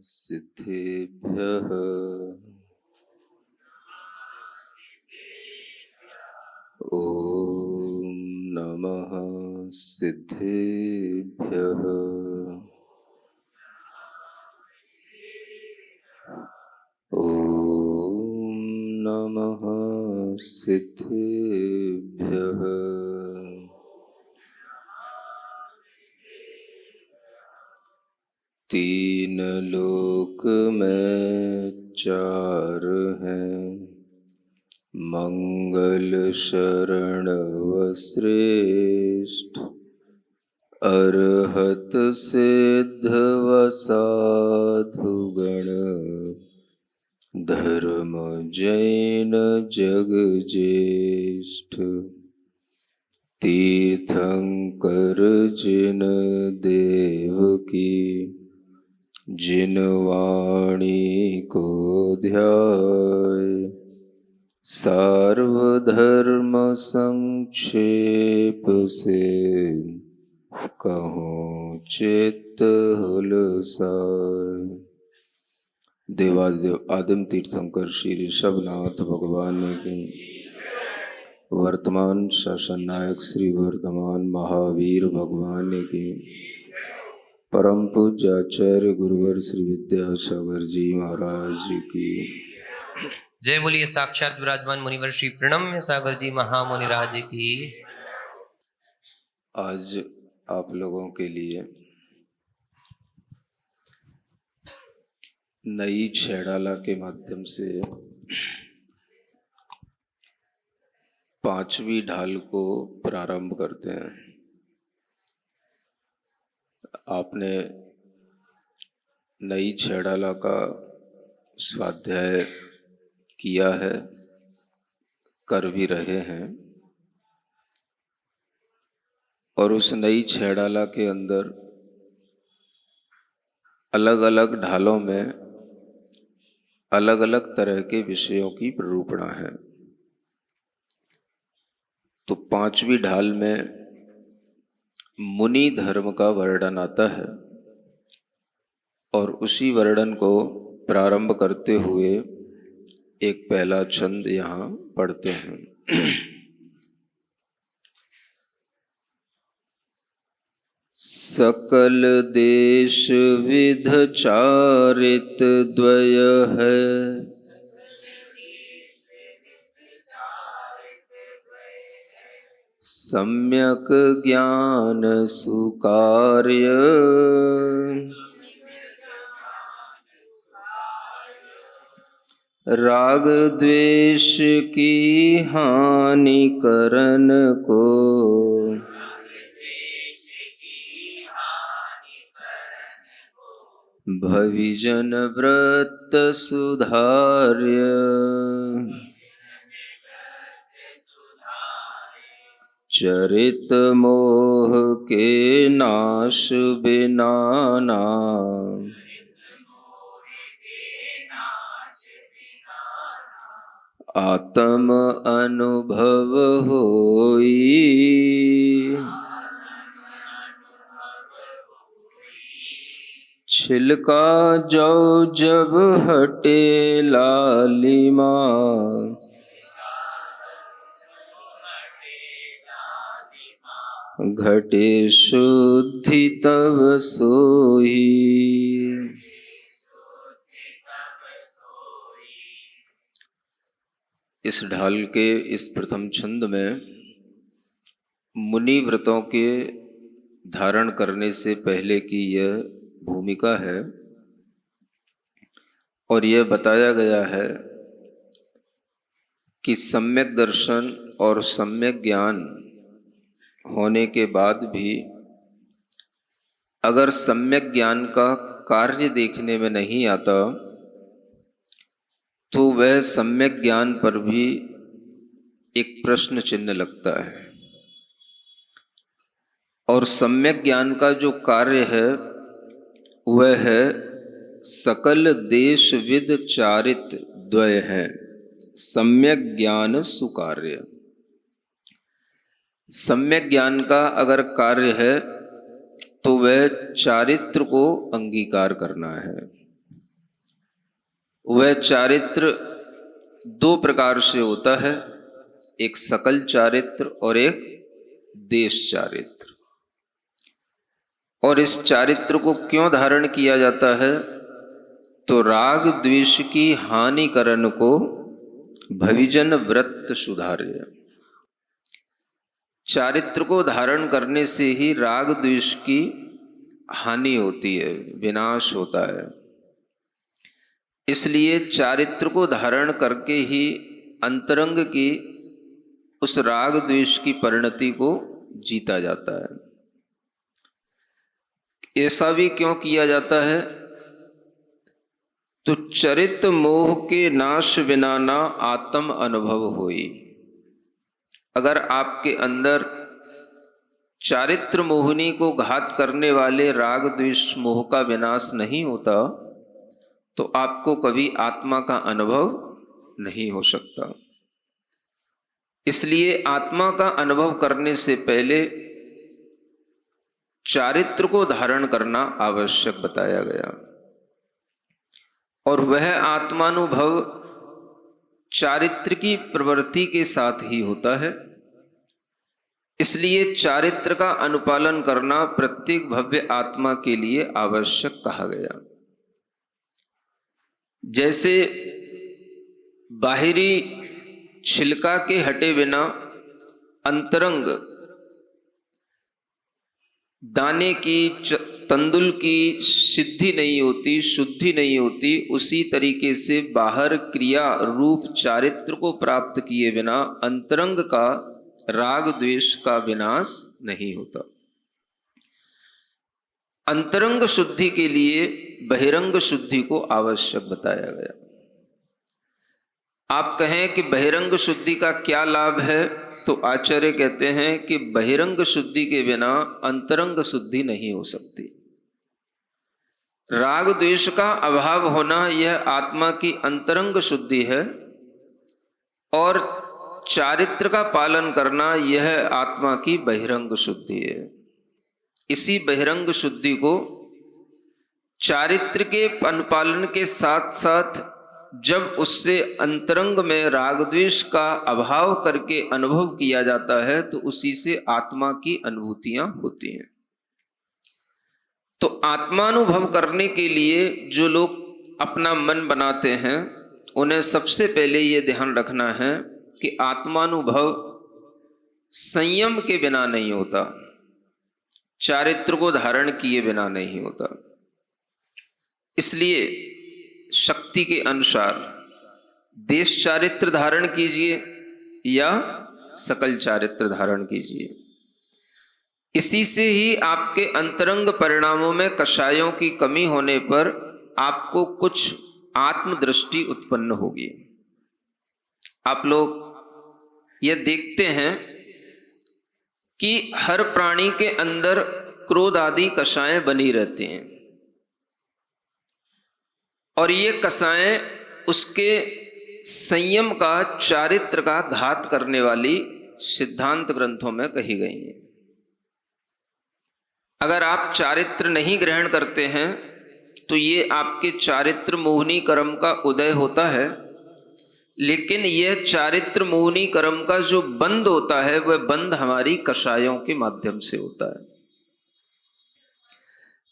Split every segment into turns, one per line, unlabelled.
सिद्धेभ्यः ॐ नमः सिद्धेभ्यः। ॐ नमः सिद्धेभ्यः। तीन लोक में चार हैं, मंगल शरण व श्रेष्ठ। अरहत सिद्ध व साधुगण, धर्म जैन जग ज्येष्ठ। तीर्थंकर जिन देव की, जिन वाणी को ध्याय। सार्वधर्म संक्षेप से, कहूँ चित्त हुलसाय। देवादिदेव आदिम तीर्थंकर श्री ऋषभनाथ भगवान की, वर्तमान शासन नायक श्री वर्धमान महावीर भगवान की, परम पूज्य आचार्य गुरुवर श्री विद्यासागर जी महाराज की।
जय बोलिए साक्षात विराजमान मुनिवर श्री प्रणम्य सागर जी महामुनिराज की।
आज आप लोगों के लिए नई छेड़ाला के माध्यम से पांचवी ढाल को प्रारंभ करते हैं। आपने नई छेड़ाला का स्वाध्याय किया है, कर भी रहे हैं, और उस नई छेड़ाला के अंदर अलग अलग ढालों में अलग अलग तरह के विषयों की प्ररूपणा है। तो पांचवी ढाल में मुनि धर्म का वर्णन आता है, और उसी वर्णन को प्रारंभ करते हुए एक पहला छंद यहाँ पढ़ते हैं। सकल देश विध चारित द्वय है, सम्यक ज्ञान सुकार्य। राग द्वेष की हानि करन को, भविजन व्रत सुधार्य। चरित मोह के नाश बिनाना, आत्म अनुभव होई। छिलका जो जब हटे लालिमा, घटे शुद्धि तब सोई। इस ढाल के इस प्रथम छंद में मुनि व्रतों के धारण करने से पहले की यह भूमिका है, और यह बताया गया है कि सम्यक दर्शन और सम्यक ज्ञान होने के बाद भी अगर सम्यक ज्ञान का कार्य देखने में नहीं आता, तो वह सम्यक ज्ञान पर भी एक प्रश्न चिन्ह लगता है। और सम्यक ज्ञान का जो कार्य है वह है सकल देश विद चारित द्वय है, सम्यक ज्ञान सुकार्य। सम्यक ज्ञान का अगर कार्य है तो वह चारित्र को अंगीकार करना है। वह चारित्र दो प्रकार से होता है, एक सकल चारित्र और एक देश चारित्र। और इस चारित्र को क्यों धारण किया जाता है? तो राग द्वेष की हानि करन को भविजन व्रत सुधार्य। चारित्र को धारण करने से ही राग द्वेष की हानि होती है, विनाश होता है। इसलिए चारित्र को धारण करके ही अंतरंग की उस राग द्वेष की परिणति को जीता जाता है। ऐसा भी क्यों किया जाता है? तो चरित मोह के नाश बिना ना आत्म अनुभव होई। अगर आपके अंदर चारित्र मोहिनी को घात करने वाले राग द्वेष मोह का विनाश नहीं होता तो आपको कभी आत्मा का अनुभव नहीं हो सकता। इसलिए आत्मा का अनुभव करने से पहले चारित्र को धारण करना आवश्यक बताया गया। और वह आत्मानुभव चारित्र की प्रवृत्ति के साथ ही होता है। इसलिए चारित्र का अनुपालन करना प्रत्येक भव्य आत्मा के लिए आवश्यक कहा गया। जैसे बाहरी छिलका के हटे बिना अंतरंग दाने की तंदुल की सिद्धि नहीं होती, शुद्धि नहीं होती, उसी तरीके से बाहर क्रिया रूप चारित्र को प्राप्त किए बिना अंतरंग का राग द्वेष का विनाश नहीं होता। अंतरंग शुद्धि के लिए बहिरंग शुद्धि को आवश्यक बताया गया। आप कहें कि बहिरंग शुद्धि का क्या लाभ है, तो आचार्य कहते हैं कि बहिरंग शुद्धि के बिना अंतरंग शुद्धि नहीं हो सकती। राग द्वेष का अभाव होना यह आत्मा की अंतरंग शुद्धि है और चारित्र का पालन करना यह आत्मा की बहिरंग शुद्धि है। इसी बहिरंग शुद्धि को चारित्र के अनुपालन के साथ साथ जब उससे अंतरंग में राग द्वेष का अभाव करके अनुभव किया जाता है तो उसी से आत्मा की अनुभूतियां होती हैं। तो आत्मानुभव करने के लिए जो लोग अपना मन बनाते हैं उन्हें सबसे पहले ये ध्यान रखना है कि आत्मानुभव संयम के बिना नहीं होता, चारित्र को धारण किए बिना नहीं होता। इसलिए शक्ति के अनुसार देश चारित्र धारण कीजिए या सकल चारित्र धारण कीजिए। इसी से ही आपके अंतरंग परिणामों में कषायों की कमी होने पर आपको कुछ आत्मदृष्टि उत्पन्न होगी। आप लोग ये देखते हैं कि हर प्राणी के अंदर क्रोध आदि कषायें बनी रहती हैं और ये कषायें उसके संयम का, चारित्र का घात करने वाली सिद्धांत ग्रंथों में कही गई हैं। अगर आप चारित्र नहीं ग्रहण करते हैं तो ये आपके चारित्र मोहिनी कर्म का उदय होता है, लेकिन यह चारित्र मोहिनी कर्म का जो बंध होता है वह बंध हमारी कषायों के माध्यम से होता है।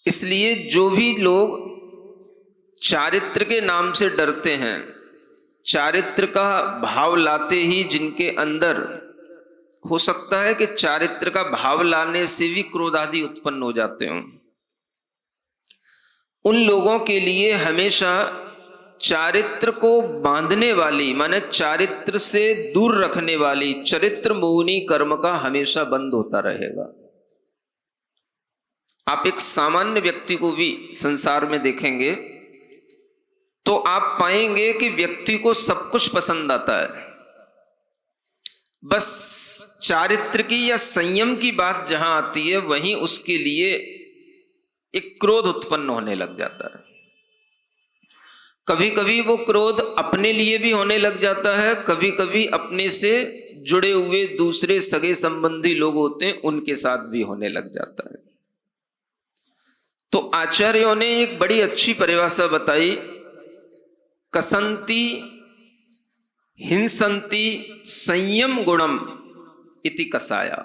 इसलिए जो भी लोग चारित्र के नाम से डरते हैं, चारित्र का भाव लाते ही जिनके अंदर हो सकता है कि चारित्र का भाव लाने से भी क्रोध आदि उत्पन्न हो जाते हों, उन लोगों के लिए हमेशा चारित्र को बांधने वाली, माने चारित्र से दूर रखने वाली चरित्र मोहिनी कर्म का हमेशा बंद होता रहेगा। आप एक सामान्य व्यक्ति को भी संसार में देखेंगे तो आप पाएंगे कि व्यक्ति को सब कुछ पसंद आता है, बस चारित्र की या संयम की बात जहां आती है वहीं उसके लिए एक क्रोध उत्पन्न होने लग जाता है। कभी कभी वो क्रोध अपने लिए भी होने लग जाता है, कभी कभी अपने से जुड़े हुए दूसरे सगे संबंधी लोग होते हैं उनके साथ भी होने लग जाता है। तो आचार्यों ने एक बड़ी अच्छी परिभाषा बताई कसंती हिंसंती संयम गुणम इति कसाया।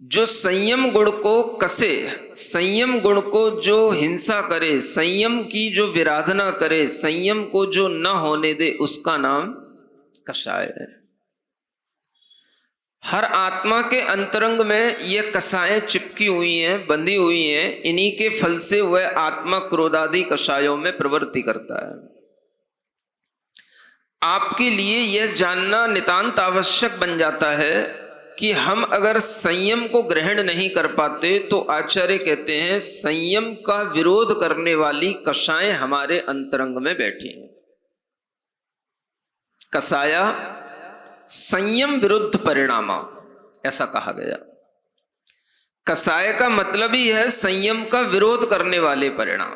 जो संयम गुण को कसे, संयम गुण को जो हिंसा करे, संयम की जो विराधना करे, संयम को जो न होने दे, उसका नाम कषाय है। हर आत्मा के अंतरंग में ये कसाएं चिपकी हुई हैं, बंधी हुई हैं। इन्हीं के फल से वह आत्मा क्रोधादि कषायों में प्रवृत्ति करता है। आपके लिए यह जानना नितांत आवश्यक बन जाता है कि हम अगर संयम को ग्रहण नहीं कर पाते तो आचार्य कहते हैं संयम का विरोध करने वाली कषाएं हमारे अंतरंग में बैठी हैं। कसाया संयम विरुद्ध परिणामा, ऐसा कहा गया। कसाय का मतलब ही है संयम का विरोध करने वाले परिणाम।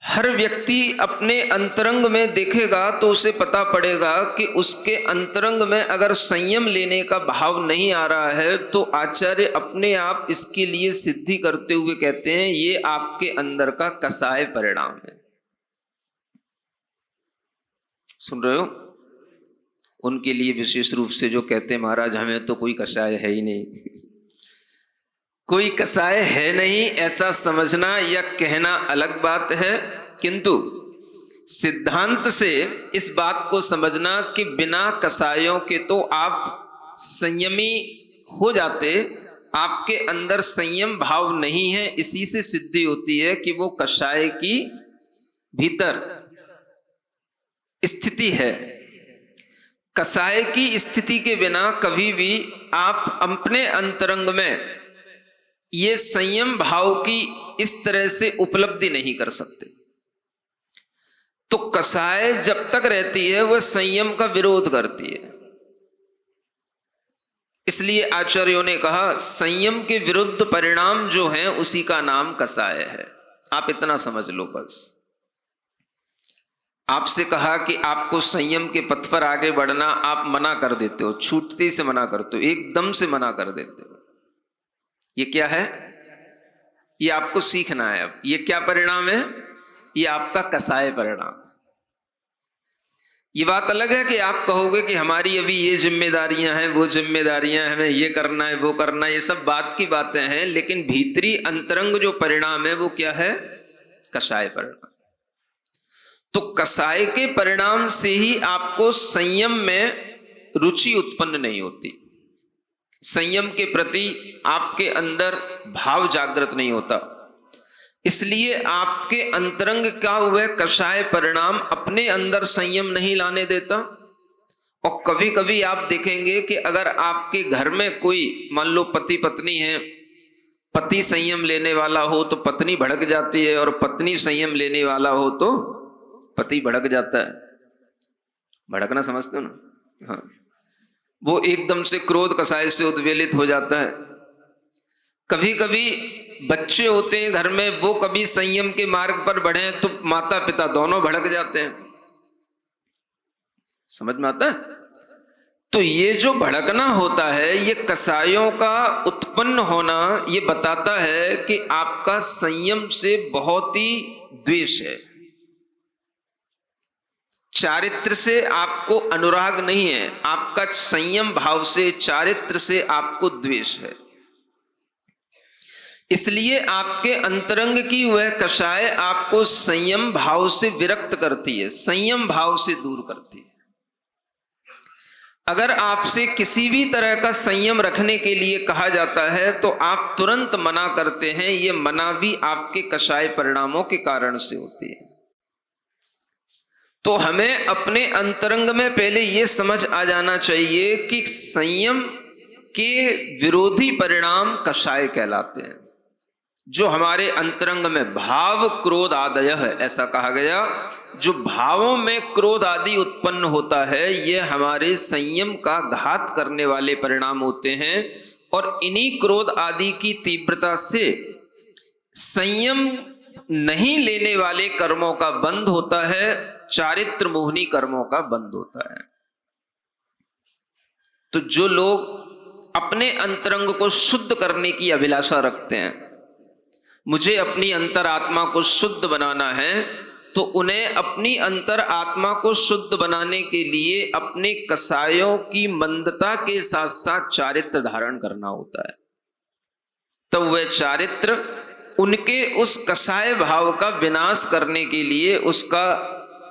हर व्यक्ति अपने अंतरंग में देखेगा तो उसे पता पड़ेगा कि उसके अंतरंग में अगर संयम लेने का भाव नहीं आ रहा है तो आचार्य अपने आप इसके लिए सिद्धि करते हुए कहते हैं ये आपके अंदर का कसाय परिणाम है। सुन रहे हो? उनके लिए विशेष रूप से जो कहते हैं महाराज हमें तो कोई कसाय है ही नहीं, कोई कसाय है नहीं, ऐसा समझना या कहना अलग बात है, किंतु सिद्धांत से इस बात को समझना कि बिना कसायों के तो आप संयमी हो जाते, आपके अंदर संयम भाव नहीं है, इसी से सिद्धि होती है कि वो कषाय की भीतर स्थिति है। कसाय की स्थिति के बिना कभी भी आप अपने अंतरंग में ये संयम भाव की इस तरह से उपलब्धि नहीं कर सकते। तो कसाय जब तक रहती है वह संयम का विरोध करती है। इसलिए आचार्यों ने कहा संयम के विरुद्ध परिणाम जो है उसी का नाम कसाय है। आप इतना समझ लो बस। आपसे कहा कि आपको संयम के पथ पर आगे बढ़ना, आप मना कर देते हो, छूटते से मना करते हो, एकदम से मना कर देते हो। ये क्या है? ये आपको सीखना है। अब ये क्या परिणाम है? ये आपका कसाय परिणाम। ये बात अलग है कि आप कहोगे कि हमारी अभी ये जिम्मेदारियां हैं, वो जिम्मेदारियां हैं, हमें ये करना है, वो करना है, ये सब बात की बातें हैं, लेकिन भीतरी अंतरंग जो परिणाम है वो क्या है? कसाय परिणाम। तो कसाय के परिणाम से ही आपको संयम में रुचि उत्पन्न नहीं होती, संयम के प्रति आपके अंदर भाव जागृत नहीं होता। इसलिए आपके अंतरंग का वह कषाय परिणाम अपने अंदर संयम नहीं लाने देता। और कभी कभी आप देखेंगे कि अगर आपके घर में कोई, मान लो पति पत्नी है, पति संयम लेने वाला हो तो पत्नी भड़क जाती है, और पत्नी संयम लेने वाला हो तो पति भड़क जाता है। भड़कना समझते हो ना? हाँ, वो एकदम से क्रोध कसाय से उद्वेलित हो जाता है। कभी कभी बच्चे होते हैं घर में, वो कभी संयम के मार्ग पर बढ़े तो माता पिता दोनों भड़क जाते हैं। समझ में आता है? तो ये जो भड़कना होता है, ये कसायों का उत्पन्न होना, ये बताता है कि आपका संयम से बहुत ही द्वेष है, चारित्र से आपको अनुराग नहीं है, आपका संयम भाव से, चारित्र से आपको द्वेष है। इसलिए आपके अंतरंग की वह कषाय आपको संयम भाव से विरक्त करती है, संयम भाव से दूर करती है। अगर आपसे किसी भी तरह का संयम रखने के लिए कहा जाता है तो आप तुरंत मना करते हैं। ये मना भी आपके कषाय परिणामों के कारण से होती है। तो हमें अपने अंतरंग में पहले यह समझ आ जाना चाहिए कि संयम के विरोधी परिणाम कषाय कहलाते हैं। जो हमारे अंतरंग में भाव क्रोध आदय है, ऐसा कहा गया, जो भावों में क्रोध आदि उत्पन्न होता है, यह हमारे संयम का घात करने वाले परिणाम होते हैं। और इन्हीं क्रोध आदि की तीव्रता से संयम नहीं लेने वाले कर्मों का बंध होता है, चारित्र मोहनी कर्मों का बंध होता है। तो जो लोग अपने अंतरंग को शुद्ध करने की अभिलाषा रखते हैं, मुझे अपनी अंतरात्मा को शुद्ध बनाना है, तो उन्हें अपनी अंतर आत्मा को शुद्ध बनाने के लिए अपने कसायों की मंदता के साथ साथ चारित्र धारण करना होता है। तब वह चारित्र उनके उस कसाय भाव का विनाश करने के लिए, उसका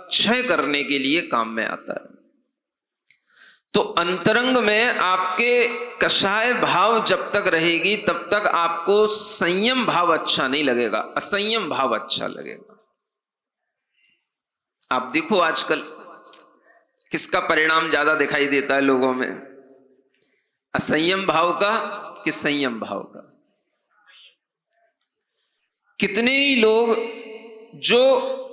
क्षय करने के लिए काम में आता है। तो अंतरंग में आपके कषाय भाव जब तक रहेगी तब तक आपको संयम भाव अच्छा नहीं लगेगा, असंयम भाव अच्छा लगेगा। आप देखो आजकल किसका परिणाम ज्यादा दिखाई देता है लोगों में, असंयम भाव का कि संयम भाव का। कितने ही लोग जो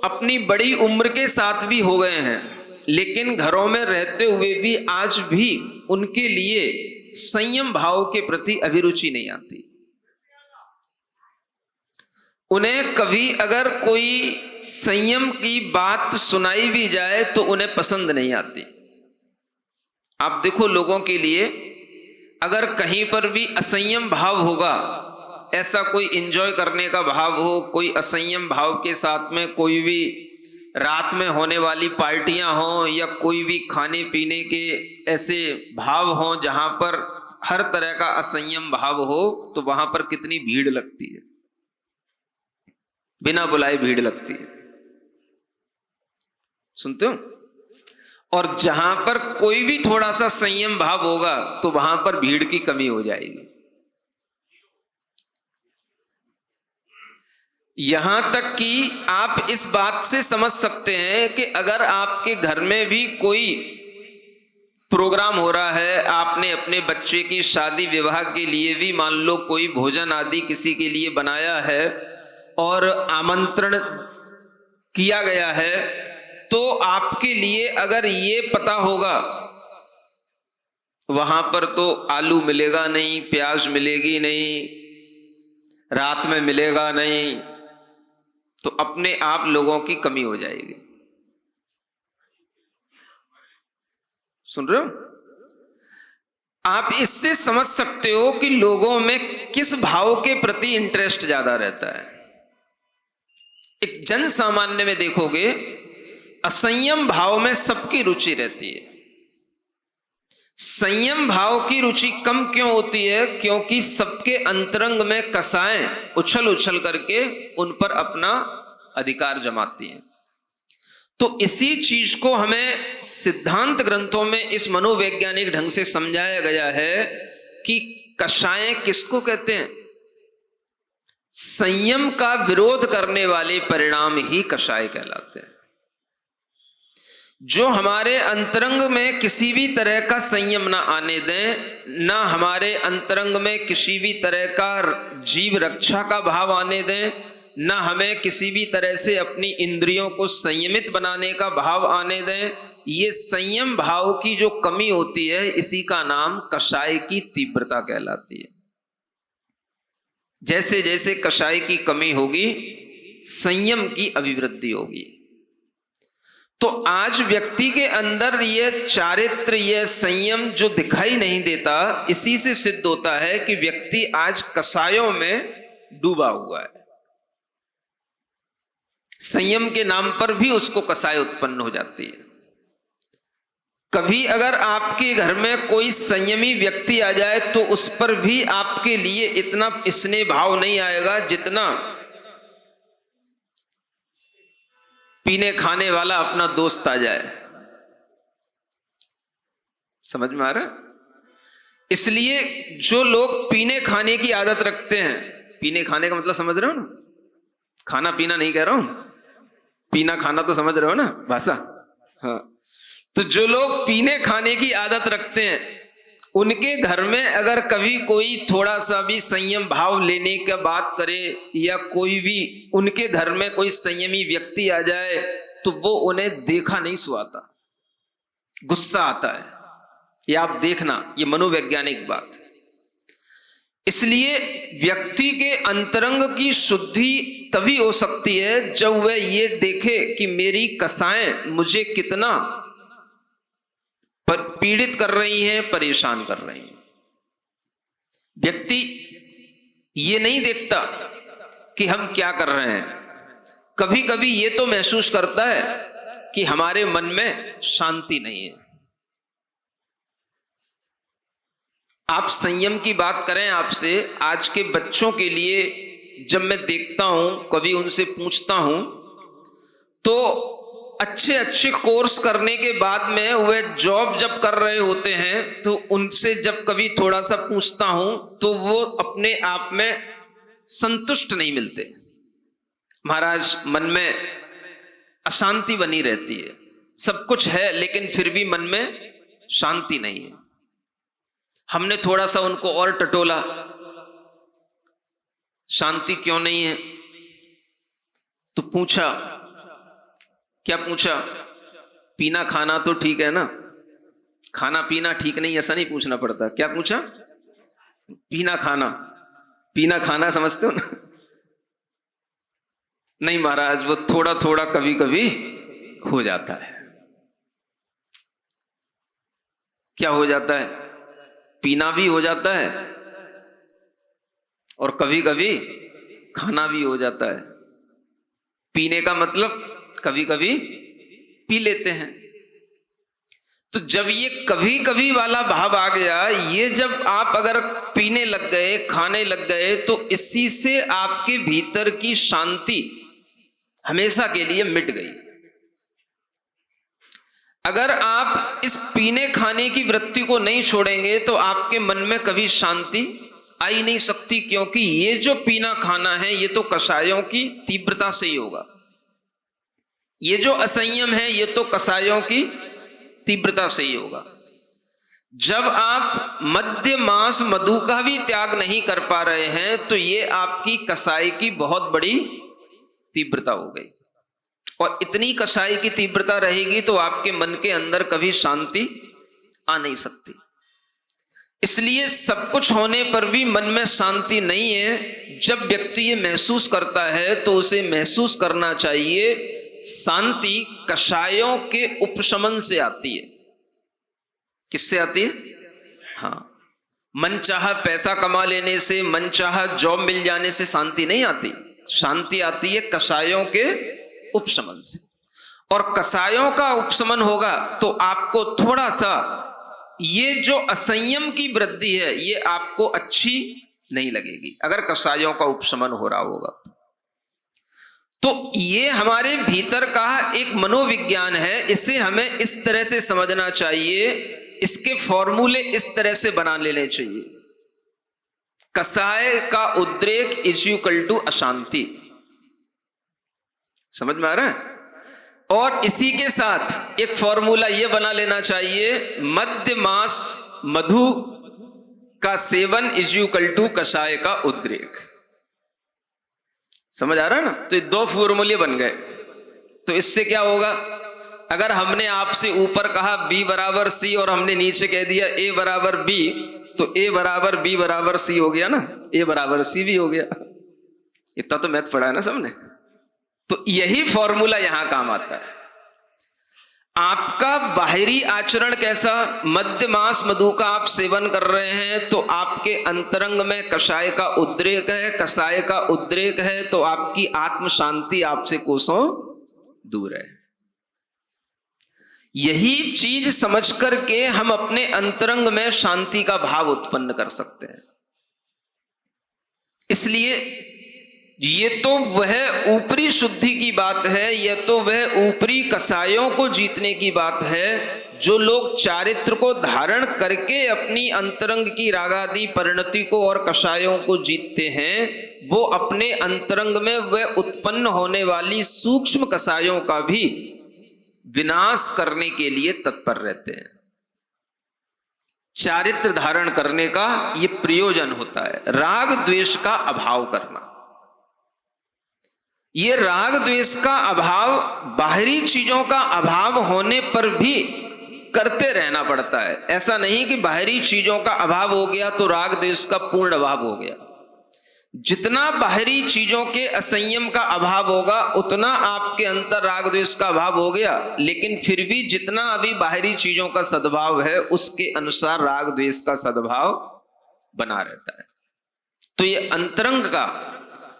अपनी बड़ी उम्र के साथ भी हो गए हैं, लेकिन घरों में रहते हुए भी आज भी उनके लिए संयम भाव के प्रति अभिरुचि नहीं आती। उन्हें कभी अगर कोई संयम की बात सुनाई भी जाए तो उन्हें पसंद नहीं आती। आप देखो लोगों के लिए अगर कहीं पर भी असंयम भाव होगा, ऐसा कोई एंजॉय करने का भाव हो, कोई असंयम भाव के साथ में कोई भी रात में होने वाली पार्टियां हों या कोई भी खाने पीने के ऐसे भाव हों जहां पर हर तरह का असंयम भाव हो, तो वहां पर कितनी भीड़ लगती है, बिना बुलाए भीड़ लगती है, सुनते हो। और जहां पर कोई भी थोड़ा सा संयम भाव होगा तो वहां पर भीड़ की कमी हो जाएगी। यहां तक कि आप इस बात से समझ सकते हैं कि अगर आपके घर में भी कोई प्रोग्राम हो रहा है, आपने अपने बच्चे की शादी विवाह के लिए भी मान लो कोई भोजन आदि किसी के लिए बनाया है और आमंत्रण किया गया है, तो आपके लिए अगर ये पता होगा वहां पर तो आलू मिलेगा नहीं, प्याज मिलेगी नहीं, रात में मिलेगा नहीं, तो अपने आप लोगों की कमी हो जाएगी। सुन रहे हो? आप इससे समझ सकते हो कि लोगों में किस भाव के प्रति इंटरेस्ट ज्यादा रहता है। एक जन सामान्य में देखोगे असंयम भाव में सबकी रुचि रहती है। संयम भाव की रुचि कम क्यों होती है? क्योंकि सबके अंतरंग में कसाएं उछल उछल करके उन पर अपना अधिकार जमाती हैं। तो इसी चीज को हमें सिद्धांत ग्रंथों में इस मनोवैज्ञानिक ढंग से समझाया गया है कि कषायें किसको कहते हैं? संयम का विरोध करने वाले परिणाम ही कषाय कहलाते हैं। जो हमारे अंतरंग में किसी भी तरह का संयम ना आने दें, ना हमारे अंतरंग में किसी भी तरह का जीव रक्षा का भाव आने दें, ना हमें किसी भी तरह से अपनी इंद्रियों को संयमित बनाने का भाव आने दें, ये संयम भाव की जो कमी होती है इसी का नाम कषाय की तीव्रता कहलाती है। जैसे जैसे कषाय की कमी होगी संयम की अभिवृद्धि होगी। तो आज व्यक्ति के अंदर ये चारित्र, ये संयम जो दिखाई नहीं देता, इसी से सिद्ध होता है कि व्यक्ति आज कषायों में डूबा हुआ है। संयम के नाम पर भी उसको कषाय उत्पन्न हो जाती है। कभी अगर आपके घर में कोई संयमी व्यक्ति आ जाए तो उस पर भी आपके लिए इतना स्नेह भाव नहीं आएगा जितना पीने खाने वाला अपना दोस्त आ जाए। समझ में आ रहा है? इसलिए जो लोग पीने खाने की आदत रखते हैं, पीने खाने का मतलब समझ रहे हो ना, खाना पीना नहीं कह रहा हूं, पीना खाना तो समझ रहे हो ना भाषा। हाँ, तो जो लोग पीने खाने की आदत रखते हैं उनके घर में अगर कभी कोई थोड़ा सा भी संयम भाव लेने का बात करे या कोई भी उनके घर में कोई संयमी व्यक्ति आ जाए तो वो उन्हें देखा नहीं सुहाता, गुस्सा आता है। ये आप देखना, ये मनोवैज्ञानिक बात। इसलिए व्यक्ति के अंतरंग की शुद्धि तभी हो सकती है जब वह ये देखे कि मेरी कषायें मुझे कितना पीड़ित कर रही हैं, परेशान कर रही हैं। व्यक्ति ये नहीं देखता कि हम क्या कर रहे हैं, कभी कभी ये तो महसूस करता है कि हमारे मन में शांति नहीं है। आप संयम की बात करें आपसे, आज के बच्चों के लिए जब मैं देखता हूं, कभी उनसे पूछता हूं, तो अच्छे अच्छे कोर्स करने के बाद में वे जॉब जब कर रहे होते हैं तो उनसे जब कभी थोड़ा सा पूछता हूं तो वो अपने आप में संतुष्ट नहीं मिलते। महाराज, मन में अशांति बनी रहती है, सब कुछ है लेकिन फिर भी मन में शांति नहीं है। हमने थोड़ा सा उनको और टटोला, शांति क्यों नहीं है, तो पूछा, क्या पूछा? पीना खाना तो ठीक है ना, खाना पीना ठीक नहीं, ऐसा नहीं पूछना पड़ता। क्या पूछा? पीना खाना, पीना खाना समझते हो ना? नहीं महाराज, वो थोड़ा थोड़ा कभी कभी हो जाता है। क्या हो जाता है? पीना भी हो जाता है और कभी कभी खाना भी हो जाता है। पीने का मतलब कभी कभी पी लेते हैं। तो जब ये कभी कभी वाला भाव आ गया, ये जब आप अगर पीने लग गए, खाने लग गए, तो इसी से आपके भीतर की शांति हमेशा के लिए मिट गई। अगर आप इस पीने खाने की वृत्ति को नहीं छोड़ेंगे तो आपके मन में कभी शांति आ ही नहीं सकती, क्योंकि ये जो पीना खाना है ये तो कषायों की तीव्रता से ही होगा। ये जो असंयम है ये तो कषायों की तीव्रता से ही होगा। जब आप मद्य मांस मधु का भी त्याग नहीं कर पा रहे हैं तो ये आपकी कषाय की बहुत बड़ी तीव्रता हो गई, और इतनी कषाय की तीव्रता रहेगी तो आपके मन के अंदर कभी शांति आ नहीं सकती। इसलिए सब कुछ होने पर भी मन में शांति नहीं है। जब व्यक्ति ये महसूस करता है तो उसे महसूस करना चाहिए शांति कषायों के उपशमन से आती है। किससे आती है? हाँ, मनचाहा पैसा कमा लेने से, मनचाहा जॉब मिल जाने से शांति नहीं आती। शांति आती है कषायों के उपशमन से, और कषायों का उपशमन होगा तो आपको थोड़ा सा ये जो असंयम की वृद्धि है ये आपको अच्छी नहीं लगेगी, अगर कषायों का उपशमन हो रहा होगा। तो ये हमारे भीतर का एक मनोविज्ञान है, इसे हमें इस तरह से समझना चाहिए, इसके फॉर्मूले इस तरह से बना लेने चाहिए। कषाय का उद्रेक इज इक्वल टू अशांति। समझ में आ रहा है? और इसी के साथ एक फॉर्मूला यह बना लेना चाहिए, मद्य मांस मधु का सेवन इज इक्वल टू कषाय का उद्रेक। समझ आ रहा है ना? तो ये दो फॉर्मूले बन गए। तो इससे क्या होगा? अगर हमने आपसे ऊपर कहा B बराबर C और हमने नीचे कह दिया A बराबर B, तो A बराबर B बराबर C हो गया ना, A बराबर C भी हो गया। इतना तो मैथ पढ़ा है ना सबने। तो यही फॉर्मूला यहां काम आता है। आपका बाहरी आचरण कैसा, मद्य मांस मधु का आप सेवन कर रहे हैं तो आपके अंतरंग में कषाय का उद्रेक है, कषाय का उद्रेक है तो आपकी आत्म शांति आपसे कोसों दूर है। यही चीज समझ करके हम अपने अंतरंग में शांति का भाव उत्पन्न कर सकते हैं। इसलिए ये तो वह ऊपरी शुद्धि की बात है, यह तो वह ऊपरी कषायों को जीतने की बात है। जो लोग चारित्र को धारण करके अपनी अंतरंग की रागादि परिणति को और कषायों को जीतते हैं, वो अपने अंतरंग में वह उत्पन्न होने वाली सूक्ष्म कषायों का भी विनाश करने के लिए तत्पर रहते हैं। चारित्र धारण करने का ये प्रयोजन होता है, राग द्वेष का अभाव करना। ये राग द्वेष का अभाव बाहरी चीजों का अभाव होने पर भी करते रहना पड़ता है। ऐसा नहीं कि बाहरी चीजों का अभाव हो गया तो राग द्वेष का पूर्ण अभाव हो गया। जितना बाहरी चीजों के असंयम का अभाव होगा उतना आपके अंतर राग द्वेष का अभाव हो गया, लेकिन फिर भी जितना अभी बाहरी चीजों का सद्भाव है उसके अनुसार राग द्वेष का सद्भाव बना रहता है। तो ये अंतरंग का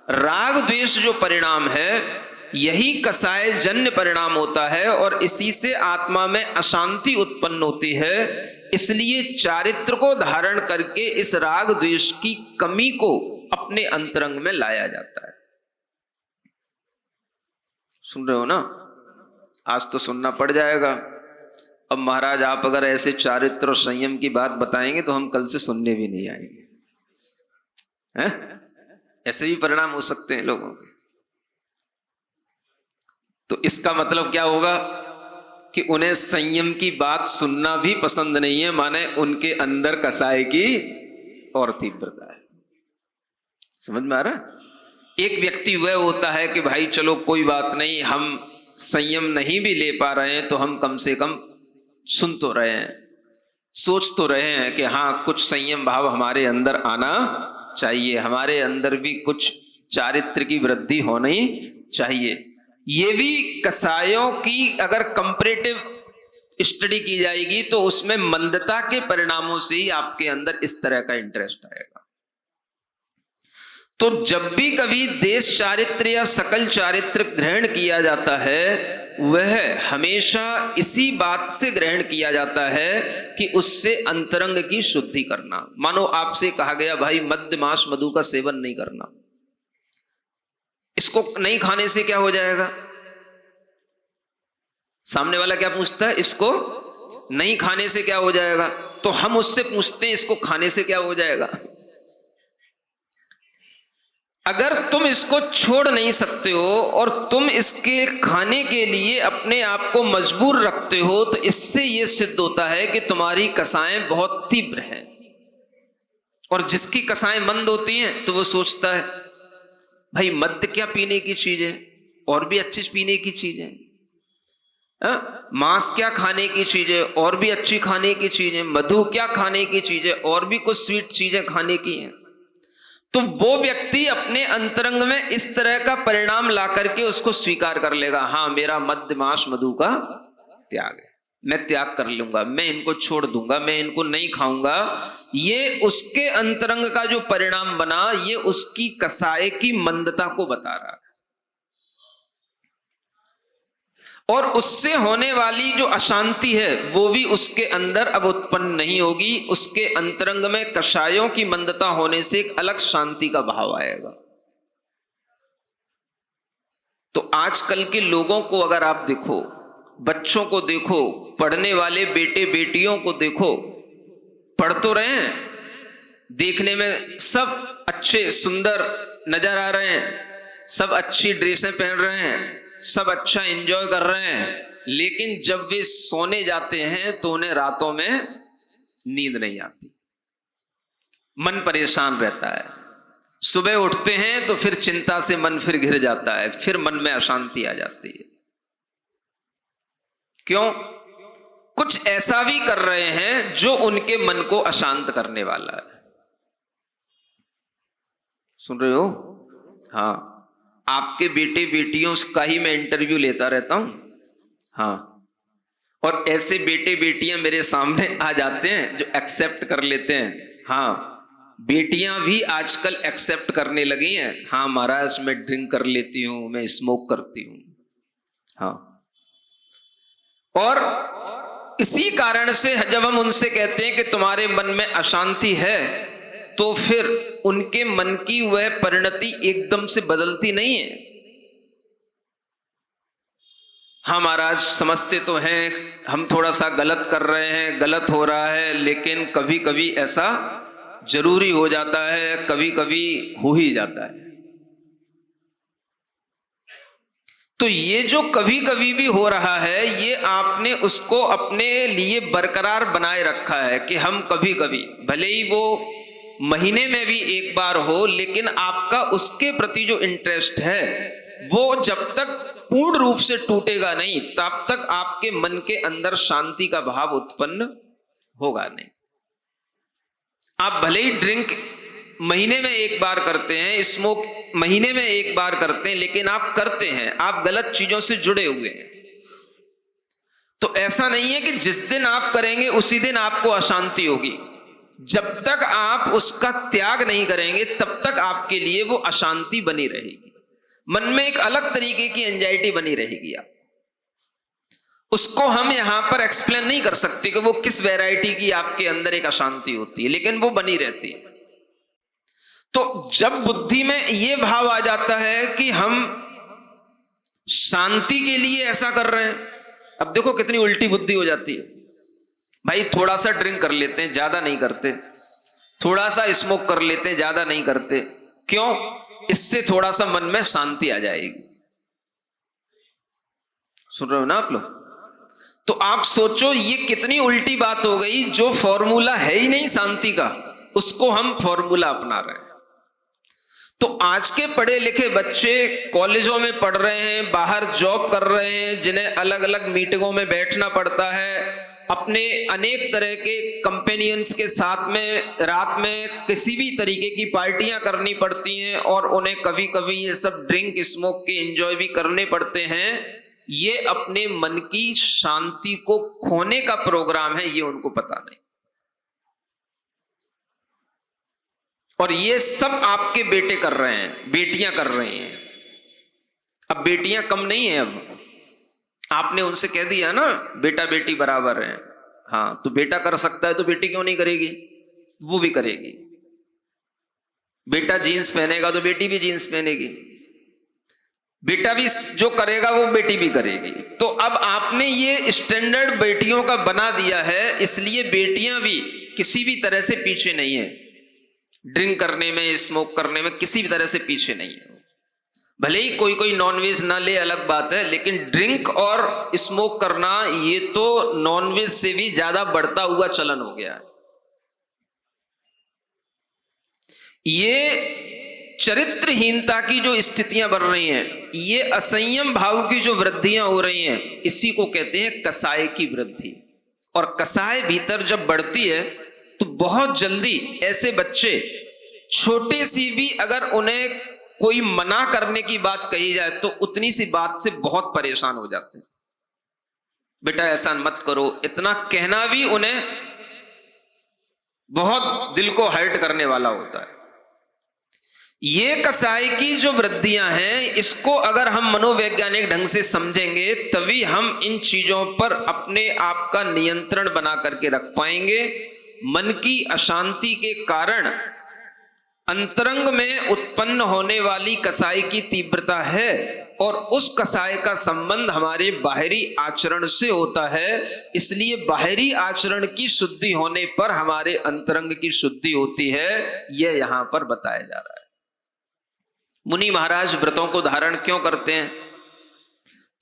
राग द्वेष जो परिणाम है यही कसाय जन्य परिणाम होता है और इसी से आत्मा में अशांति उत्पन्न होती है। इसलिए चारित्र को धारण करके इस राग द्वेष की कमी को अपने अंतरंग में लाया जाता है। सुन रहे हो ना? आज तो सुनना पड़ जाएगा। अब महाराज आप अगर ऐसे चारित्र और संयम की बात बताएंगे तो हम कल से सुनने भी नहीं आएंगे, हैं? ऐसे भी परिणाम हो सकते हैं लोगों के। तो इसका मतलब क्या होगा कि उन्हें संयम की बात सुनना भी पसंद नहीं है, माने उनके अंदर कसाय की और तीव्रता है। समझ में आ रहा? एक व्यक्ति वह होता है कि भाई चलो कोई बात नहीं, हम संयम नहीं भी ले पा रहे हैं तो हम कम से कम सुन तो रहे हैं, सोच तो रहे हैं कि हाँ कुछ संयम भाव हमारे अंदर आना चाहिए, हमारे अंदर भी कुछ चारित्र की वृद्धि होनी चाहिए। ये भी कसायों की अगर कंपैरेटिव स्टडी की जाएगी तो उसमें मंदता के परिणामों से ही आपके अंदर इस तरह का इंटरेस्ट आएगा। तो जब भी कभी देश चारित्र या सकल चारित्र ग्रहण किया जाता है वह हमेशा इसी बात से ग्रहण किया जाता है कि उससे अंतरंग की शुद्धि करना। मानो आपसे कहा गया भाई मद्य मांस मधु का सेवन नहीं करना, इसको नहीं खाने से क्या हो जाएगा? सामने वाला क्या पूछता है? इसको नहीं खाने से क्या हो जाएगा? तो हम उससे पूछते हैं इसको खाने से क्या हो जाएगा? अगर तुम इसको छोड़ नहीं सकते हो और तुम इसके खाने के लिए अपने आप को मजबूर रखते हो तो इससे यह सिद्ध होता है कि तुम्हारी कसाएं बहुत तीव्र हैं। और जिसकी कसाएं मंद होती हैं तो वो सोचता है भाई मद्य क्या पीने की चीज है, और भी अच्छी पीने की चीज है, मांस क्या खाने की चीज है, और भी अच्छी खाने की चीज है, मधु क्या खाने की चीज है, और भी कुछ स्वीट चीजें खाने की हैं। तो वो व्यक्ति अपने अंतरंग में इस तरह का परिणाम ला करके उसको स्वीकार कर लेगा, हाँ मेरा मद्य मांस मधु का त्याग है, मैं त्याग कर लूंगा, मैं इनको छोड़ दूंगा, मैं इनको नहीं खाऊंगा। ये उसके अंतरंग का जो परिणाम बना ये उसकी कसाय की मंदता को बता रहा है और उससे होने वाली जो अशांति है वो भी उसके अंदर अब उत्पन्न नहीं होगी। उसके अंतरंग में कषायों की मंदता होने से एक अलग शांति का भाव आएगा। तो आजकल के लोगों को अगर आप देखो, बच्चों को देखो, पढ़ने वाले बेटे बेटियों को देखो, पढ़ तो रहे हैं, देखने में सब अच्छे सुंदर नजर आ रहे हैं, सब अच्छी ड्रेसें पहन रहे हैं, सब अच्छा एंजॉय कर रहे हैं, लेकिन जब वे सोने जाते हैं तो उन्हें रातों में नींद नहीं आती, मन परेशान रहता है। सुबह उठते हैं तो फिर चिंता से मन फिर घिर जाता है, फिर मन में अशांति आ जाती है। क्यों? कुछ ऐसा भी कर रहे हैं जो उनके मन को अशांत करने वाला है। सुन रहे हो? हाँ, आपके बेटे बेटियों का ही मैं इंटरव्यू लेता रहता हूं। हाँ, और ऐसे बेटे बेटियां मेरे सामने आ जाते हैं जो एक्सेप्ट कर लेते हैं। हाँ, बेटियां भी आजकल एक्सेप्ट करने लगी हैं, हाँ महाराज मैं ड्रिंक कर लेती हूं, मैं स्मोक करती हूं। हाँ, और इसी कारण से जब हम उनसे कहते हैं कि तुम्हारे मन में अशांति है तो फिर उनके मन की वह परिणति एकदम से बदलती नहीं है। हाँ महाराज समझते तो हैं हम थोड़ा सा गलत कर रहे हैं, गलत हो रहा है, लेकिन कभी कभी ऐसा जरूरी हो जाता है, कभी कभी हो ही जाता है। तो ये जो कभी कभी भी हो रहा है ये आपने उसको अपने लिए बरकरार बनाए रखा है कि हम कभी कभी, भले ही वो महीने में भी एक बार हो, लेकिन आपका उसके प्रति जो इंटरेस्ट है वो जब तक पूर्ण रूप से टूटेगा नहीं तब तक आपके मन के अंदर शांति का भाव उत्पन्न होगा नहीं। आप भले ही ड्रिंक महीने में एक बार करते हैं, स्मोक महीने में एक बार करते हैं, लेकिन आप करते हैं, आप गलत चीजों से जुड़े हुए हैं। तो ऐसा नहीं है कि जिस दिन आप करेंगे उसी दिन आपको अशांति होगी। जब तक आप उसका त्याग नहीं करेंगे तब तक आपके लिए वो अशांति बनी रहेगी, मन में एक अलग तरीके की एंजाइटी बनी रहेगी। आप उसको हम यहां पर एक्सप्लेन नहीं कर सकते कि वो किस वैरायटी की आपके अंदर एक अशांति होती है, लेकिन वो बनी रहती है। तो जब बुद्धि में ये भाव आ जाता है कि हम शांति के लिए ऐसा कर रहे हैं, अब देखो कितनी उल्टी बुद्धि हो जाती है। भाई थोड़ा सा ड्रिंक कर लेते हैं, ज्यादा नहीं करते, थोड़ा सा स्मोक कर लेते हैं, ज्यादा नहीं करते, क्यों? इससे थोड़ा सा मन में शांति आ जाएगी। सुन रहे हो ना आप लोग? तो आप सोचो ये कितनी उल्टी बात हो गई, जो फॉर्मूला है ही नहीं शांति का, उसको हम फॉर्मूला अपना रहे हैं। तो आज के पढ़े लिखे बच्चे कॉलेजों में पढ़ रहे हैं, बाहर जॉब कर रहे हैं, जिन्हें अलग अलग मीटिंगों में बैठना पड़ता है, अपने अनेक तरह के कंपेनियंस के साथ में रात में किसी भी तरीके की पार्टियां करनी पड़ती हैं, और उन्हें कभी कभी ये सब ड्रिंक स्मोक के एंजॉय भी करने पड़ते हैं। ये अपने मन की शांति को खोने का प्रोग्राम है, ये उनको पता नहीं। और ये सब आपके बेटे कर रहे हैं, बेटियां कर रही हैं। अब बेटियां कम नहीं है, अब आपने उनसे कह दिया ना बेटा बेटी बराबर है, हाँ तो बेटा कर सकता है तो बेटी क्यों नहीं करेगी? वो भी करेगी। बेटा जीन्स पहनेगा तो बेटी भी जीन्स पहनेगी, बेटा भी जो करेगा वो बेटी भी करेगी। तो अब आपने ये स्टैंडर्ड बेटियों का बना दिया है, इसलिए बेटियां भी किसी भी तरह से पीछे नहीं है, ड्रिंक करने में, स्मोक करने में किसी भी तरह से पीछे नहीं है। भले ही कोई कोई नॉनवेज ना ले, अलग बात है, लेकिन ड्रिंक और स्मोक करना ये तो नॉनवेज से भी ज्यादा बढ़ता हुआ चलन हो गया है। ये चरित्रहीनता की जो स्थितियां बन रही हैं, ये असंयम भाव की जो वृद्धियां हो रही हैं, इसी को कहते हैं कसाय की वृद्धि। और कसाय भीतर जब बढ़ती है तो बहुत जल्दी ऐसे बच्चे, छोटे सी भी अगर उन्हें कोई मना करने की बात कही जाए तो उतनी सी बात से बहुत परेशान हो जाते हैं। बेटा ऐसा मत करो, इतना कहना भी उन्हें बहुत दिल को हर्ट करने वाला होता है। ये कसाई की जो वृद्धियां हैं, इसको अगर हम मनोवैज्ञानिक ढंग से समझेंगे तभी हम इन चीजों पर अपने आप का नियंत्रण बना करके रख पाएंगे। मन की अशांति के कारण अंतरंग में उत्पन्न होने वाली कसाई की तीव्रता है, और उस कसाय का संबंध हमारे बाहरी आचरण से होता है। इसलिए बाहरी आचरण की शुद्धि होने पर हमारे अंतरंग की शुद्धि होती है, यह यहां पर बताया जा रहा है। मुनि महाराज व्रतों को धारण क्यों करते हैं?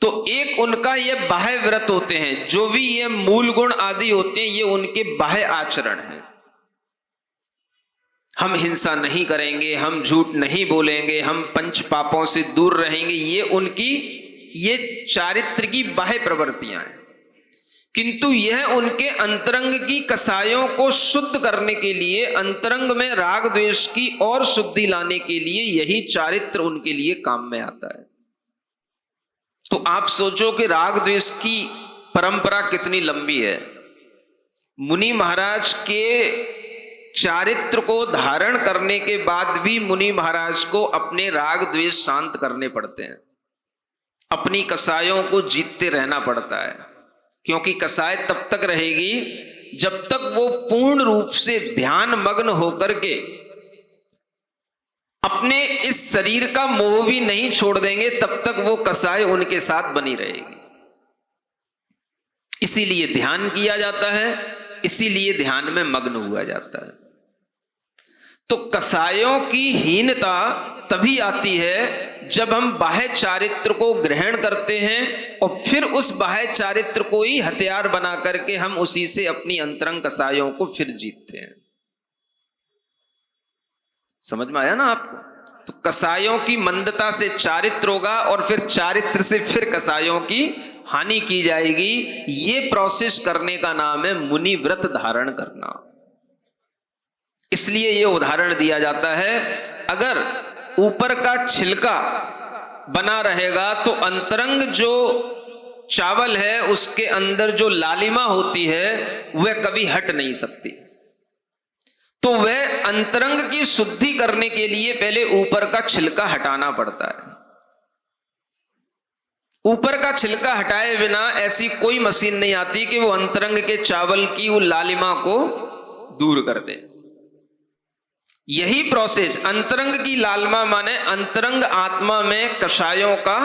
तो एक उनका ये बाह्य व्रत होते हैं, जो भी ये मूल गुण आदि होते हैं, ये उनके बाह्य आचरण है। हम हिंसा नहीं करेंगे, हम झूठ नहीं बोलेंगे, हम पंच पापों से दूर रहेंगे, ये उनकी ये चारित्र की बाह्य प्रवृत्तियां हैं। किंतु यह उनके अंतरंग की कसायों को शुद्ध करने के लिए, अंतरंग में राग द्वेष की और शुद्धि लाने के लिए यही चारित्र उनके लिए काम में आता है। तो आप सोचो कि राग द्वेष की परंपरा कितनी लंबी है। मुनि महाराज के चारित्र को धारण करने के बाद भी मुनि महाराज को अपने राग द्वेष शांत करने पड़ते हैं, अपनी कसायों को जीतते रहना पड़ता है। क्योंकि कसाय तब तक रहेगी जब तक वो पूर्ण रूप से ध्यान मग्न होकर के अपने इस शरीर का मोह भी नहीं छोड़ देंगे, तब तक वो कसाय उनके साथ बनी रहेगी। इसीलिए ध्यान किया जाता है, इसीलिए ध्यान में मग्न हुआ जाता है। तो कसायों की हीनता तभी आती है जब हम बाह्य चारित्र को ग्रहण करते हैं और फिर उस बाह्य चारित्र को ही हथियार बना करके हम उसी से अपनी अंतरंग कसायों को फिर जीतते हैं। समझ में आया ना आपको? तो कसायों की मंदता से चारित्र होगा और फिर चारित्र से फिर कसायों की हानि की जाएगी। ये प्रोसेस करने का नाम है मुनि व्रत धारण करना। इसलिए ये उदाहरण दिया जाता है, अगर ऊपर का छिलका बना रहेगा तो अंतरंग जो चावल है उसके अंदर जो लालिमा होती है वह कभी हट नहीं सकती। तो वह अंतरंग की शुद्धि करने के लिए पहले ऊपर का छिलका हटाना पड़ता है। ऊपर का छिलका हटाए बिना ऐसी कोई मशीन नहीं आती कि वो अंतरंग के चावल की वो लालिमा को दूर कर दे। यही प्रोसेस अंतरंग की लालिमा माने अंतरंग आत्मा में कषायों का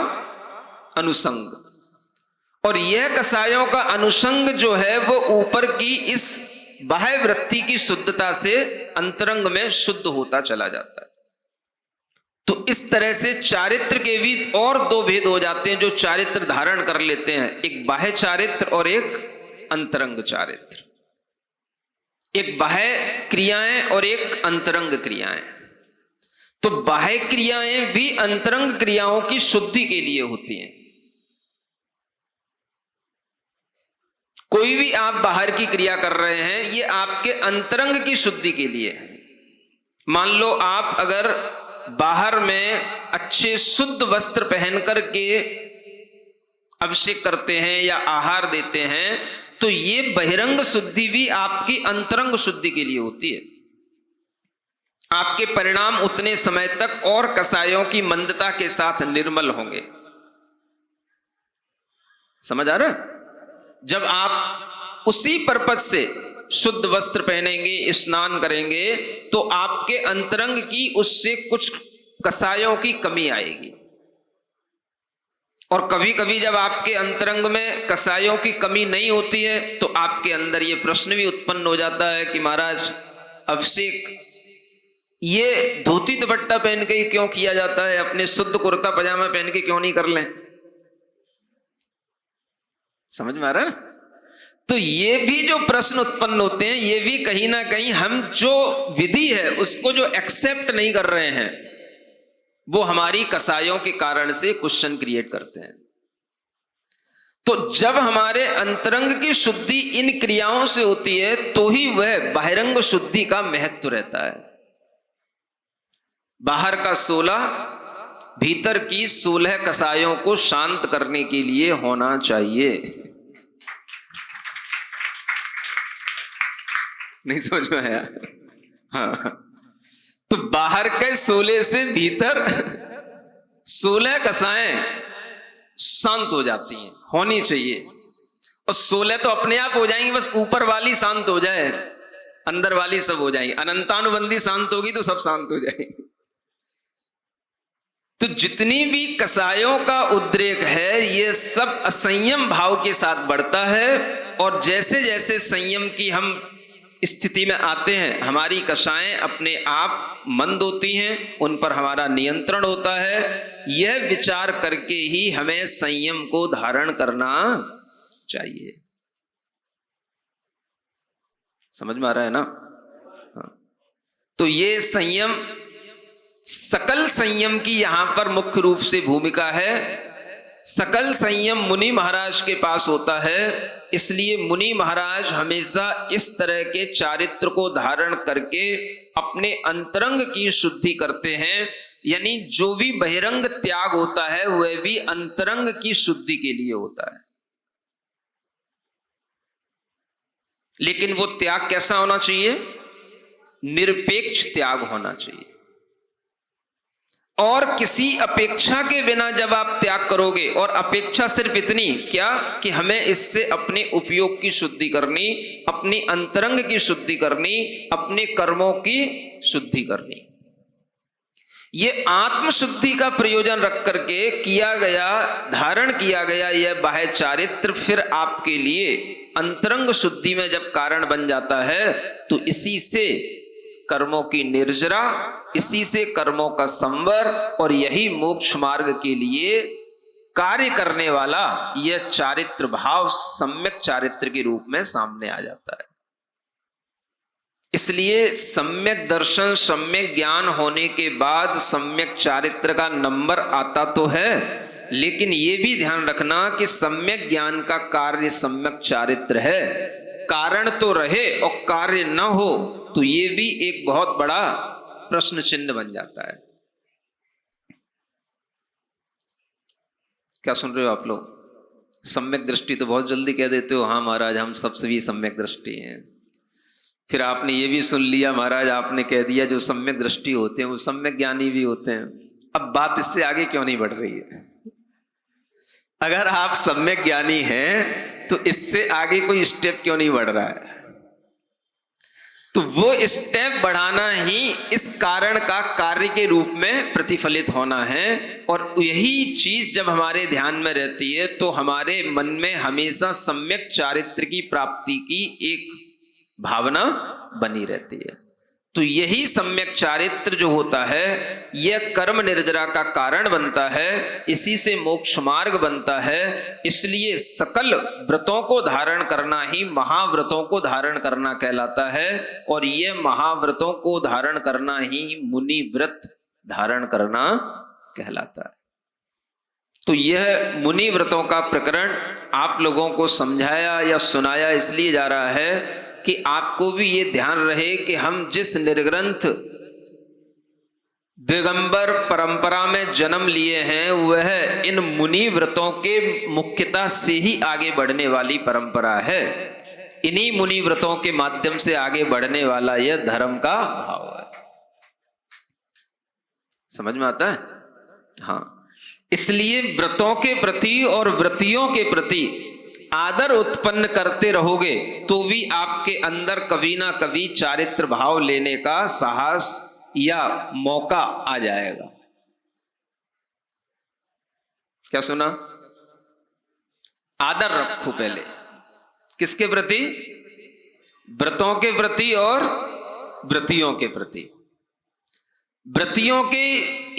अनुसंग, और यह कषायों का अनुसंग जो है वो ऊपर की इस बाह्य वृत्ति की शुद्धता से अंतरंग में शुद्ध होता चला जाता है। तो इस तरह से चारित्र के भी और दो भेद हो जाते हैं जो चारित्र धारण कर लेते हैं, एक बाह्य चारित्र और एक अंतरंग चारित्र, एक बाह्य क्रियाएं और एक अंतरंग क्रियाएं। तो बाह्य क्रियाएं भी अंतरंग क्रियाओं की शुद्धि के लिए होती हैं। कोई भी आप बाहर की क्रिया कर रहे हैं ये आपके अंतरंग की शुद्धि के लिए है। मान लो आप अगर बाहर में अच्छे शुद्ध वस्त्र पहन करके अभिषेक करते हैं या आहार देते हैं तो ये बहिरंग शुद्धि भी आपकी अंतरंग शुद्धि के लिए होती है। आपके परिणाम उतने समय तक और कसायों की मंदता के साथ निर्मल होंगे। समझ आ रहा है? जब आप उसी पर्पज से शुद्ध वस्त्र पहनेंगे, स्नान करेंगे, तो आपके अंतरंग की उससे कुछ कसायों की कमी आएगी। और कभी कभी जब आपके अंतरंग में कसायों की कमी नहीं होती है तो आपके अंदर ये प्रश्न भी उत्पन्न हो जाता है कि महाराज अभिषेक ये धोती दुपट्टा पहन के ही क्यों किया जाता है, अपने शुद्ध कुर्ता पजामा पहन के क्यों नहीं कर लें? समझ में आ रहा है? तो ये भी जो प्रश्न उत्पन्न होते हैं ये भी कहीं ना कहीं हम जो विधि है उसको जो एक्सेप्ट नहीं कर रहे हैं वो हमारी कसायों के कारण से क्वेश्चन क्रिएट करते हैं। तो जब हमारे अंतरंग की शुद्धि इन क्रियाओं से होती है तो ही वह बाहिरंग शुद्धि का महत्व रहता है। बाहर का 16 भीतर की 16 कसायों को शांत करने के लिए होना चाहिए। नहीं समझ में आया? हाँ, तो बाहर के 16 से भीतर 16 कसाएं शांत हो जाती हैं, होनी चाहिए। और 16 तो अपने आप हो जाएंगी, बस ऊपर वाली शांत हो जाए, अंदर वाली सब हो जाएंगी। अनंतानुबंधी शांत होगी तो सब शांत हो जाएंगी। तो जितनी भी कसायों का उद्रेक है ये सब असंयम भाव के साथ बढ़ता है, और जैसे जैसे संयम की हम स्थिति में आते हैं हमारी कषाएं अपने आप मंद होती हैं, उन पर हमारा नियंत्रण होता है। यह विचार करके ही हमें संयम को धारण करना चाहिए। समझ में आ रहा है ना? हाँ। तो ये संयम, सकल संयम की यहां पर मुख्य रूप से भूमिका है। सकल संयम मुनि महाराज के पास होता है, इसलिए मुनि महाराज हमेशा इस तरह के चारित्र को धारण करके अपने अंतरंग की शुद्धि करते हैं। यानी जो भी बहिरंग त्याग होता है वह भी अंतरंग की शुद्धि के लिए होता है। लेकिन वो त्याग कैसा होना चाहिए? निरपेक्ष त्याग होना चाहिए। और किसी अपेक्षा के बिना जब आप त्याग करोगे, और अपेक्षा सिर्फ इतनी क्या कि हमें इससे अपने उपयोग की शुद्धि करनी, अपनी अंतरंग की शुद्धि करनी, अपने कर्मों की शुद्धि करनी, ये आत्मशुद्धि का प्रयोजन रख करके किया गया, धारण किया गया यह बाह्य चारित्र फिर आपके लिए अंतरंग शुद्धि में जब कारण बन जाता है तो इसी से कर्मों की निर्जरा, इसी से कर्मों का संवर, और यही मोक्ष मार्ग के लिए कार्य करने वाला यह चारित्र भाव सम्यक चारित्र के रूप में सामने आ जाता है। इसलिए सम्यक दर्शन, सम्यक ज्ञान होने के बाद सम्यक चारित्र का नंबर आता तो है, लेकिन यह भी ध्यान रखना कि सम्यक ज्ञान का कार्य सम्यक चारित्र है। कारण तो रहे और कार्य न हो तो ये भी एक बहुत बड़ा प्रश्न चिन्ह बन जाता है। क्या सुन रहे हो आप लोग? सम्यक दृष्टि तो बहुत जल्दी कह देते हो, हाँ महाराज हम सबसे भी सम्यक दृष्टि हैं। फिर आपने ये भी सुन लिया महाराज, आपने कह दिया जो सम्यक दृष्टि होते हैं वो सम्यक ज्ञानी भी होते हैं। अब बात इससे आगे क्यों नहीं बढ़ रही है? अगर आप सम्यक ज्ञानी हैं तो इससे आगे कोई स्टेप क्यों नहीं बढ़ रहा है? तो वो स्टेप बढ़ाना ही इस कारण का कार्य के रूप में प्रतिफलित होना है। और यही चीज जब हमारे ध्यान में रहती है तो हमारे मन में हमेशा सम्यक चारित्र की प्राप्ति की एक भावना बनी रहती है। तो यही सम्यक चारित्र जो होता है यह कर्म निर्जरा का कारण बनता है, इसी से मोक्ष मार्ग बनता है। इसलिए सकल व्रतों को धारण करना ही महाव्रतों को धारण करना कहलाता है, और यह महाव्रतों को धारण करना ही मुनि व्रत धारण करना कहलाता है। तो यह मुनि व्रतों का प्रकरण आप लोगों को समझाया या सुनाया इसलिए जा रहा है कि आपको भी ये ध्यान रहे कि हम जिस निर्ग्रंथ दिगंबर परंपरा में जन्म लिए हैं वह इन मुनि व्रतों के मुख्यता से ही आगे बढ़ने वाली परंपरा है। इन्हीं मुनि व्रतों के माध्यम से आगे बढ़ने वाला यह धर्म का भाव है। समझ में आता है? हाँ, इसलिए व्रतों के प्रति और व्रतियों के प्रति आदर उत्पन्न करते रहोगे तो भी आपके अंदर कभी ना कभी चारित्र भाव लेने का साहस या मौका आ जाएगा। क्या सुना? आदर रखो पहले। किसके प्रति? व्रतों के प्रति और व्रतियों के प्रति। व्रतियों के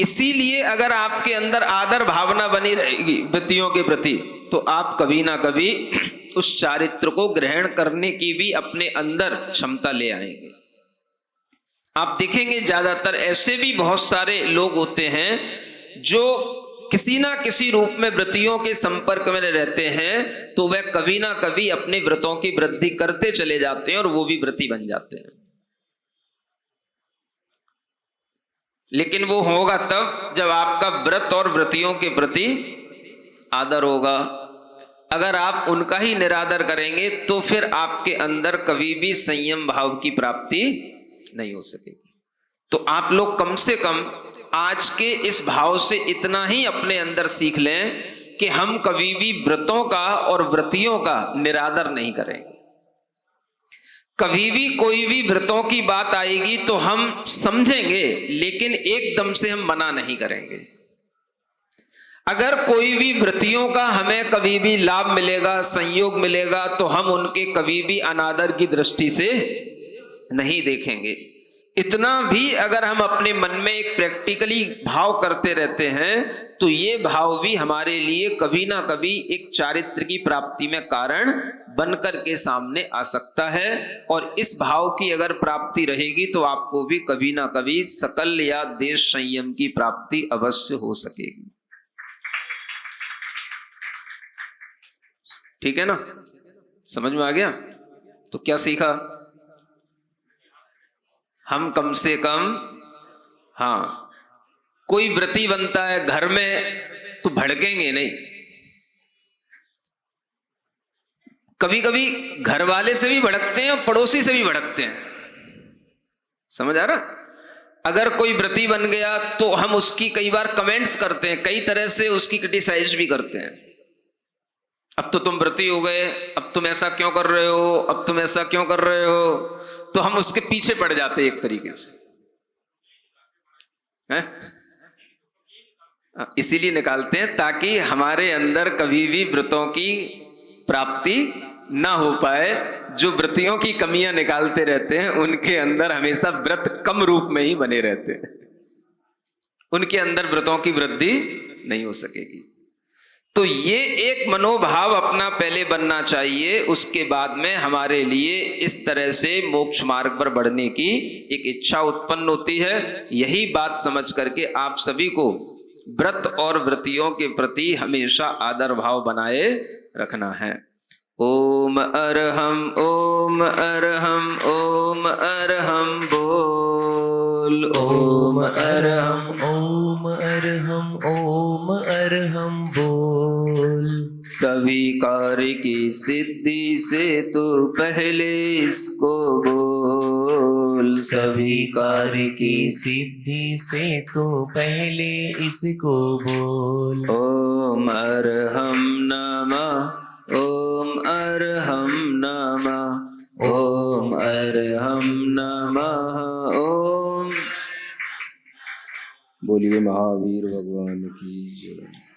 इसीलिए अगर आपके अंदर आदर भावना बनी रहेगी व्रतियों के प्रति तो आप कभी ना कभी उस चारित्र को ग्रहण करने की भी अपने अंदर क्षमता ले आएंगे। आप देखेंगे ज्यादातर ऐसे भी बहुत सारे लोग होते हैं जो किसी ना किसी रूप में व्रतियों के संपर्क में रहते हैं, तो वह कभी ना कभी अपने व्रतों की वृद्धि करते चले जाते हैं और वो भी व्रती बन जाते हैं। लेकिन वो होगा तब जब आपका व्रत और व्रतियों के प्रति आदर होगा। अगर आप उनका ही निरादर करेंगे तो फिर आपके अंदर कभी भी संयम भाव की प्राप्ति नहीं हो सकेगी। तो आप लोग कम से कम आज के इस भाव से इतना ही अपने अंदर सीख लें कि हम कभी भी व्रतों का और व्रतियों का निरादर नहीं करेंगे। कभी भी कोई भी व्रतों की बात आएगी तो हम समझेंगे, लेकिन एकदम से हम मना नहीं करेंगे। अगर कोई भी व्रतियों का हमें कभी भी लाभ मिलेगा, संयोग मिलेगा, तो हम उनके कभी भी अनादर की दृष्टि से नहीं देखेंगे। इतना भी अगर हम अपने मन में एक प्रैक्टिकली भाव करते रहते हैं तो ये भाव भी हमारे लिए कभी ना कभी एक चारित्र की प्राप्ति में कारण बनकर के सामने आ सकता है। और इस भाव की अगर प्राप्ति रहेगी तो आपको भी कभी ना कभी सकल या देश संयम की प्राप्ति अवश्य हो सकेगी। ठीक है ना? समझ में आ गया? तो क्या सीखा? हम कम से कम, हाँ, कोई व्रती बनता है घर में तो भड़केंगे नहीं। कभी कभी घर वाले से भी भड़कते हैं और पड़ोसी से भी भड़कते हैं। समझ आ रहा? अगर कोई व्रती बन गया तो हम उसकी कई बार कमेंट्स करते हैं, कई तरह से उसकी क्रिटिसाइज भी करते हैं। अब तो तुम व्रती हो गए, अब तुम ऐसा क्यों कर रहे हो, अब तुम ऐसा क्यों कर रहे हो। तो हम उसके पीछे पड़ जाते हैं एक तरीके से, हैं? इसीलिए निकालते हैं ताकि हमारे अंदर कभी भी व्रतों की प्राप्ति ना हो पाए। जो व्रतियों की कमियां निकालते रहते हैं उनके अंदर हमेशा व्रत कम रूप में ही बने रहते हैं, उनके अंदर व्रतों की वृद्धि नहीं हो सकेगी। तो ये एक मनोभाव अपना पहले बनना चाहिए, उसके बाद में हमारे लिए इस तरह से मोक्ष मार्ग पर बढ़ने की एक इच्छा उत्पन्न होती है। यही बात समझ करके आप सभी को व्रत और व्रतियों के प्रति हमेशा आदर भाव बनाए रखना है। ओम अरहम ओम अरहम ओम अरहम बोल। ओम अरहम
ओम अरहम ओम अरहम बोल।
सभी कार्य की सिद्धि से तो पहले इसको बोल।
सभी कार्य की सिद्धि से तू पहले इसको बोल।
ओम अर्हं नमः, ओम अर्हं नमः, ओम अर्हं नमः, ओम। बोलिए महावीर भगवान की जय।